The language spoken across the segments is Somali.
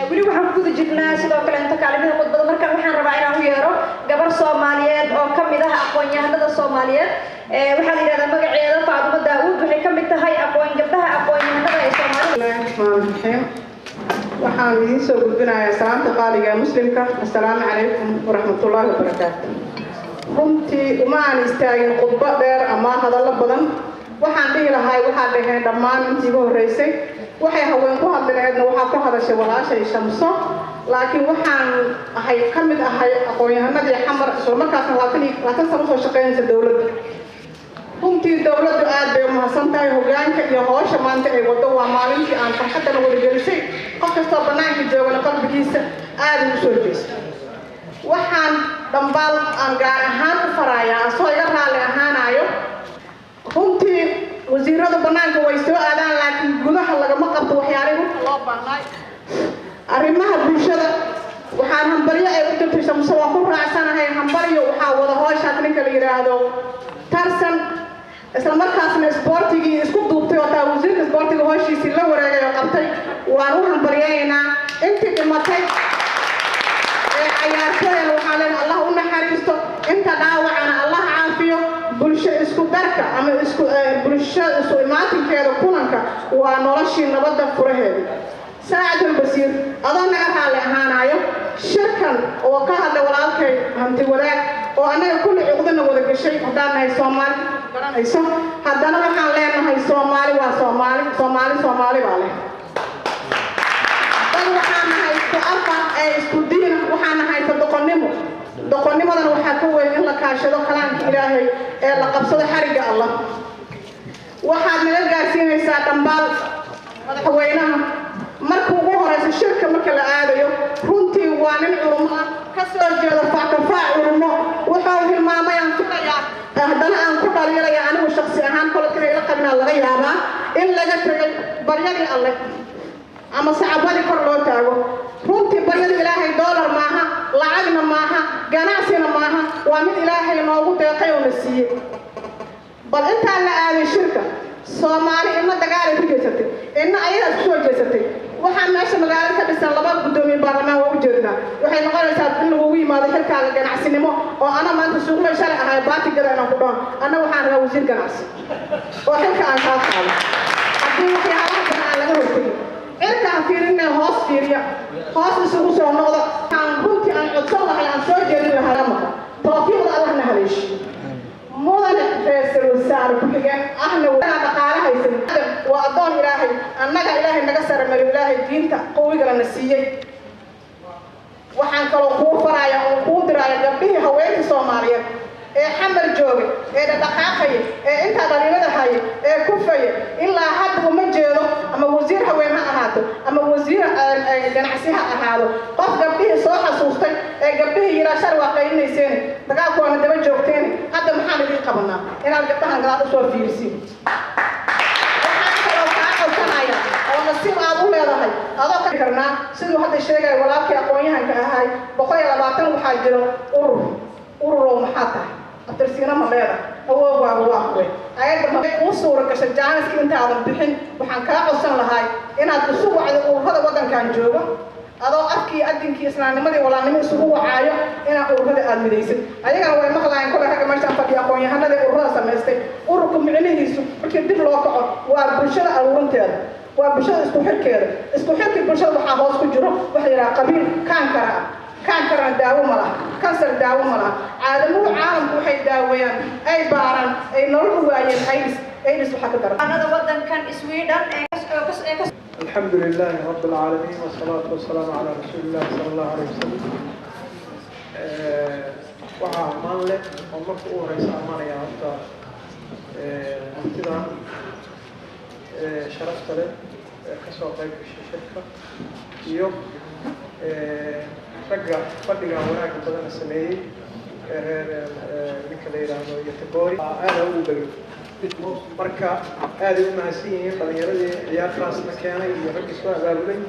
weli waxaan ku guda jirnaa sidoo kale inta kaalmada khudbada marka waxaan rabaa inaan u yeero gabar Soomaaliyeed oo kamid ah aqoon-yahanada Soomaaliyeed waxa la yiraahdaa magaceeda Faaduma Daawud waxay kamid tahay gabdhaha aqoon-yahanada ee Soomaaliyeed waxaan idin soo gudbinayaa salaanta qaaliga muslimka assalaamu calaykum waraxmatullaahi wabarakaatuh runtii uma aan istaagin khudba dheer ama hadallo badan waxaan dhihi lahaa waxaa dhaheen dhammaan intii ugu horeysay waxay haween ku hadleedna waxa ku hadashay walaashay Shamso laakiin waxaan ahay kamid ahay aqoon-yahanadii xamar soo markaas 20 sano soo shaqeynaysa dawladda runtii dawladdu aad bay u mahadsantahay hoggaanka iyo hawsha maanta ay wado waa maalintii aan farxadda wada gelisay qof kasta banaanka joogana qalbigiisa aad u soo jeesto waxaan dhambaal aan gaar ahaan u farayaa soo iga raali ahaanayo runtii wasiirada banaanka way soo aadaan laakiin gudaha lagama qabto waxyaalaha loo baahnay arrimaha bulshada waxaan hambaryo ay u dirtay Shamso waan ku raacsanahay hambaryo waxa wada hawsha ninka la yiraahdo tarsan isla markaasna sportigii isku duubtay oo taa wasiirka sportiga hawshiisii la wareegay oo qabtay waan u hambaryeynaa intii dhimatay ciyaartooyda waxaan leenahay Allah u naxariisto inta dhaawacana Allah caafiyo bulsho isku darka ama isku bulsho isu imaatinkeeda kulanka waa noloshii nabadda furaheeda Saacid al-Basiir adoo naga raali ahaanayo shirkan oo ka hadlay walaalkay hanti wadaag oo anaga kulli cuqdana wada gashay hadaan nahay Soomaali baranayso haddana waxaan leenahay Soomaali waa Soomaali baa leh waxaan nahay ku-arka ee isku diin waxaan nahay doqonnimadan waxaa ka weyn in la kaashado kalaamka Ilaahay ee la qabsado xariga Allah waxaad naga gaarsiinaysaa dhambaal madaxweynaha markuu ugu horeysa shirka marka la aadayo runtii waa nin culummo ka soo jeeda faacfaac culummo wuxuu hilmaamay aan filayaa haddana aan ku dhaliilaya anigu shakhsi ahaan kolkay la qabnaa laga yaabaa in laga tagay baryadii Alle ama saxaabadii kor loo taago runtii baryada Ilaahay dollar maaha lacagna maaha ganacsina maaha waa mid Ilaahay noogu deeqay oo na siiyay bal inta la aaday shirka Soomaali inna dagaal ku jeesatay inna ayada ku soo jeesatay waxaan meesha magaalada ka dhisan laba gudoomiye baarlamaan waa u jeednaa waxay noqonaysaa in lagu yimaado xilkaaga ganacsinimo oo ana maanta suuqlay shalay ahay baatigada inaan ku dhaho ana waxaan rabaa wasiir ganacsi oo xilka aan ka qaado haddii waxyaalaha badan aan laga hortagin cirkaan fiirinay hoos fiiriya hoos isugu soo noqda aan runtii aan codsan lahay aan soo jeedin lahaa marka tawfiiqda Allah na haleeshi mudane ra'iisul wasaare ku xigeen ahna wada dhaqaalaha haysan waa adoon Ilaahay annaga Ilaahay naga saramay Ilaahay diinta qawiga la siiyay waxaan kaloo ku farayaa oo ku diraya gabdhihii haweenka Soomaaliyeed xamar joogay dhaqaaqay inta dhalinyarada hay kufay ilaa hadda uma jeedo ama wasiir haween ha ahaato ama wasiir ganacsi ha ahaado qof gabdhihii soo xasuustay gabdhihii yiraashar waa qaynayseen dagaalkoona daba joogteen hadda maxaan idin qabanaa inaad gabdhahan gadaal u soo fiirisiin nasiib aad u leedahay adoo ka karnaa siduu hadda sheegay walaalkii aqoon-yahanka ahay 120 waxaa jiro ururo maxaa tahay abtirsiina ma leedahay awoogaaga waa kuwe ayaga markay uu suura gashay jaaniska intaadan bixin waxaan kaa codsan lahay inaad isu wacdo ururada waddankan joogo adoo afkii adinkii islaamnimadii walaalnimo isugu wacaayo inaad ururada aad midaysid ayagana way maqlaayeen kole ragga meeshaan fadhiya aqoon-yahanada ururada samaystay ururka micnihiisu markii dib loo kaco waa bulshada aruurinteeda waa bulshada isku xirkii bulshada waxaa hoos ku jiro waxa yidhaha qabiil kaan karana daawo ma laha kansar daawo ma laha caadamuhu caalamku waxay daaweeyaan ay baaraan ay nolol u waayeen aidis waxaa ka daran waddankan Sweden الحمد لله رب العالمين والصلاة والسلام على رسول الله صلى الله عليه وسلم waxaa ammaan leh oo marka u horeysa ammaanaya horta hantidan sharafta leh kasoo qayb gashay shirka iyo ragga fadhiga wanaagga badan sameeyey reer ninka la yidhaahdo Yatagori aada ugu dhagay marka aad ay u mahadsan yihiin dhalinyaradii ciyaartaasna keenay iyo raggii soo abaabulay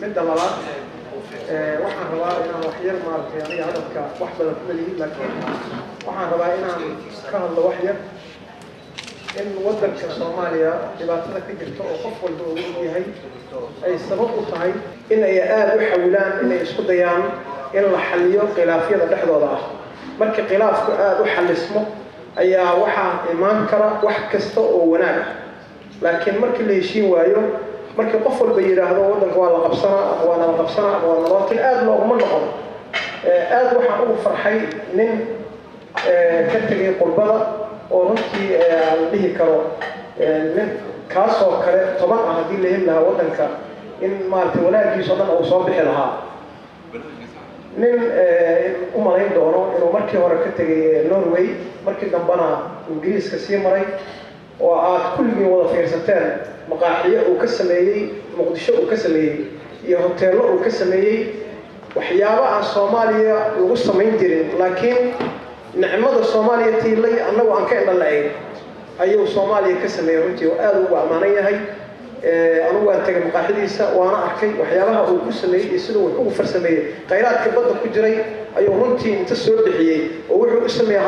midda labaad waxaan rabaa inaan wax yar maaragtay aniga hadalka wax badan ku malihin laakiin waxaan rabaa inaan ka hadlo wax yar in waddanka Soomaaliya dhibaatada ka jirta oo qof walba uu yahay ay sabab u tahay in ay aad u xawilaan inay isku dayaan in la xalliyo khilaafyada dhexdooda ah marka khilaafku aad u xallismo ayaa waxaa imaan kara wax kasta oo wanaag ah laakiin markii la heshiin waayo markii qof walba yiraahdo waddanka waa la qabsanaa ama waa la qabsanaa ama waa nabad aad looguma noqon aad waxaan ugu farxay nin ka tegay qurbada oo runtii aan dhihi karo nin kaasoo kale 10 ah haddii la heli lahaa waddanka in maaragtay wanaagiisoo dhan uu soo bixi lahaa nin u malayn doono inuu markii hore ka tegay Norway markii dambana Ingiriiska sii maray oo aad kulligii wada fiirsateen maqaaxiyo uu ka sameeyey Muqdisho uu ka sameeyey iyo hoteelo uu ka sameeyey waxyaabo aan Soomaaliya lagu samayn jirin laakiin nicmada Soomaaliya tiilay annagu aan ka indhalayn ayuu Soomaaliya ka sameeyay runtii oo aad ugu amaanan yahay anigu waan tagay maqaaxidiisa waana arkay waxyaabaha uu ku sameeyay sidoo uu ugu farsameeyay khayraadka badda ku jiray ayuu runtii inta soo bixiyay oo wuxuu u sameeyay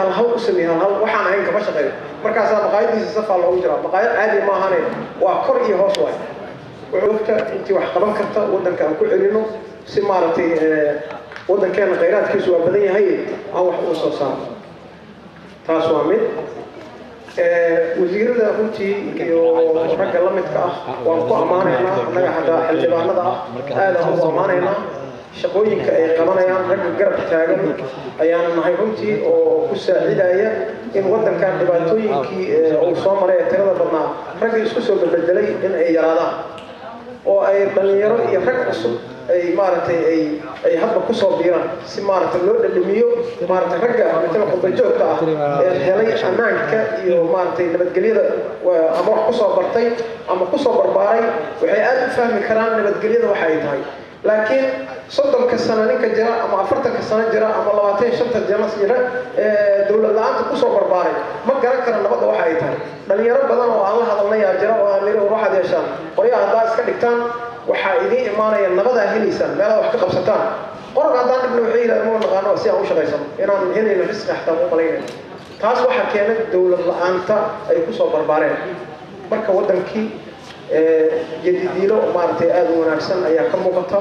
hal waxaan ahayn kama shaqeeyo markaas maqaaxidiisa safar loogu jira maqaaxid caadi ma ahayn waa kor iyo hoos waay wuxuu intii wax qaban karta waddanka aan ku celino si maaragtay waddankeena khayraadkiisu waa badan yahay aan wax u soo saaro taas waa mid wasiirada runtii iyo ragga la midka ah waan ku ammaanaynaa annaga hadda xildhibaanada ah aad aan ugu ammaanaynaa shaqooyinka ay qabanayaan ragga garab taagan ayaan nahay runtii oo ku saacidaya in waddankan dhibaatooyinkii uu soo maray ee tirada badnaa ragga isku soo bedelay in ay yaraadaan oo ay dhalinyaro iyo rag cusub ay maaragtay ay hadba ku soo biiraan si maaragtay loo dhadhamiyo maaragtay ragga midna qodba joogta ah ee helay ammaanka iyo maaragtay nabadgelyada ama wax ku soo bartay ama ku soo barbaaray waxay aad u fahmi karaan nabadgelyada waxa ay tahay laakiin 30 sano ninka jira ama 40 sano jira ama 25 jira jira dawlad la'aanta ku soo barbaaray ma garan kara nabadda waxa ay tahay dhalinyaro badan oo aan la hadalnay jira oo aan leeyahay waxaad yeeshaan qoryaha hadda iska dhigtaan waxa idin imaanaya nabada helaysan meelaha wax ka qabsataan qorga hadaan dhibno waxay yiraahdeen ma naqaano si aan u shaqeysano inaan helayno risq xataa u malaynayno taas waxa keenay dawlad la'aanta ay ku soo barbaareen marka waddankii jadidiilo maaragtay aad u wanaagsan ayaa ka muuqata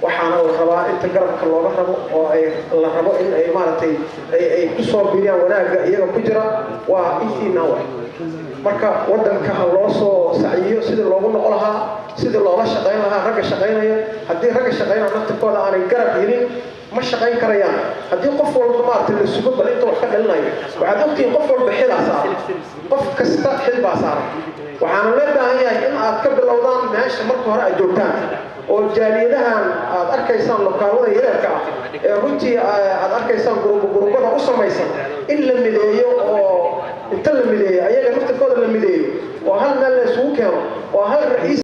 waxaana la rabaa inta garabka looga rabo oo ay la rabo in ay maaragtay ay ku soo biiriyaan wanaagga iyaga ku jira waa intiina wax marka waddanka loo soo saciyo sidii loogu noqon lahaa sidii loola shaqayn lahaa ragga shaqaynaya haddii ragga shaqaynaya naftirkooda aanay garab helin ma shaqayn karayaan haddii qof walba maaragtay la sugo bal inta wax ka dhalinayo waxaad ogtihiin qof walba xilaa saaran qof kasta xil baa saaran waxaana loo baahan yahay in aad ka bilowdaan meesha marka hore aad joogtaan oo jaaliyadahan aad arkaysaan lokaalada yareerka ah ee runtii aad arkaysaan gurubada u samaysan in la mideeyo oo inta la mideeyo ayaga naftirkooda la mideeyo oo hal meel la isugu keeno oo hal ra'iis